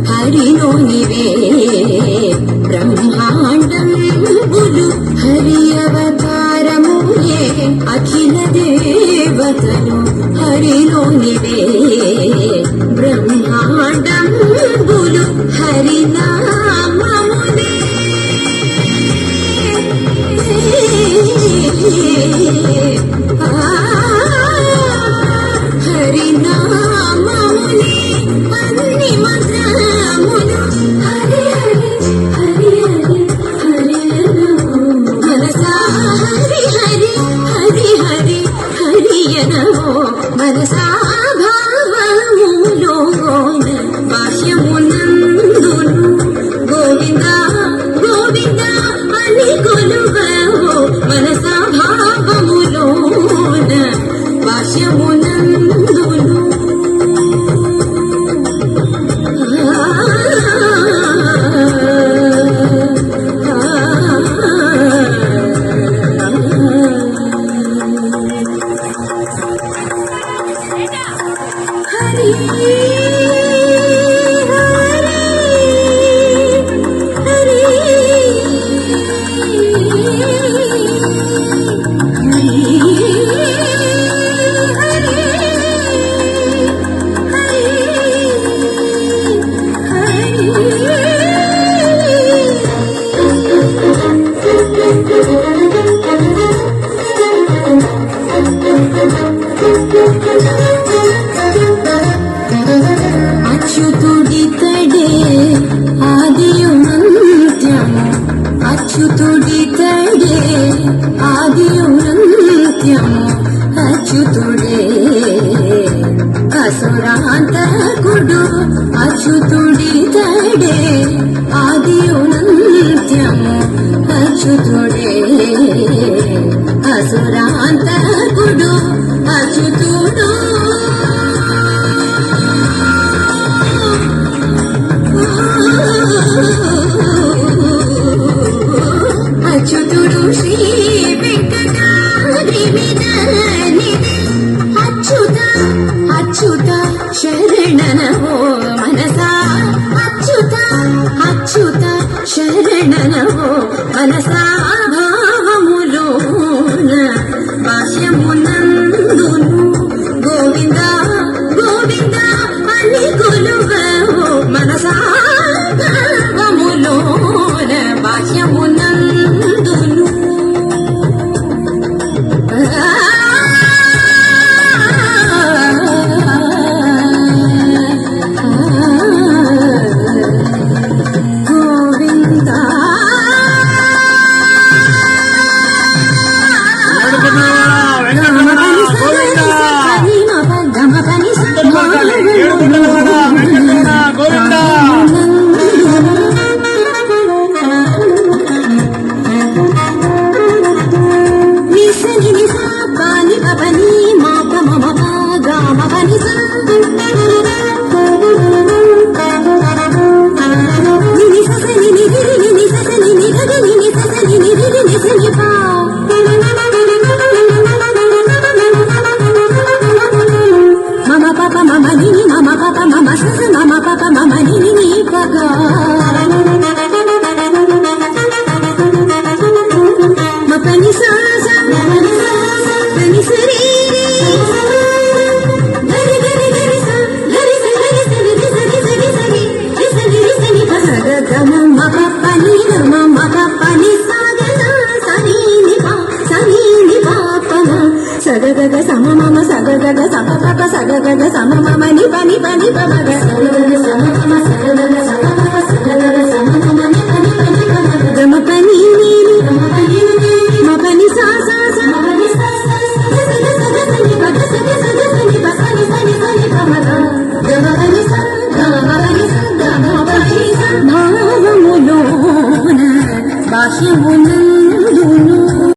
హరిలోనివే బ్రహ్మాండంబులు హరి అవతారములే అఖిల దేవతలు హరిలోనివే బ్రహ్మాండంబులు హరినామములే హరినామములే అన్ని మంత్రములు హరి హరి హరి హరి మనసా హరి హరి హరి హరి హరియనో మనసా భావములోన భాష్యమునందును గోవింద గోవింద అని కొలువో మనసా భావములోన భాష్యమునందును అచ్యుతుడితడే ఆదియునంత్యము అచ్యుతుడితడే ఆదియునంత్యము అచ్యుతుడే అసురాంతకుడు అచ్యుతుడితడే ఆదియునంత్యము అచ్యుతుడే అసురాంతకుడు అచ్యుతుడు అచ్యుతుడు శ్రీ వెంకటాద్రి విదనిధి అచ్యుత అచ్యుత శరణనవో మనసా అచ్యుత అచ్యుత శరణనవో మనసా భావములోన భాష్యమునందును గోవింద గోవింద అని కొలువో మనసా భావములోన భాష్యమునందును సగగగ సమమమ సగగగ సమపప సగగగ సమమమ ని పని పని పమగ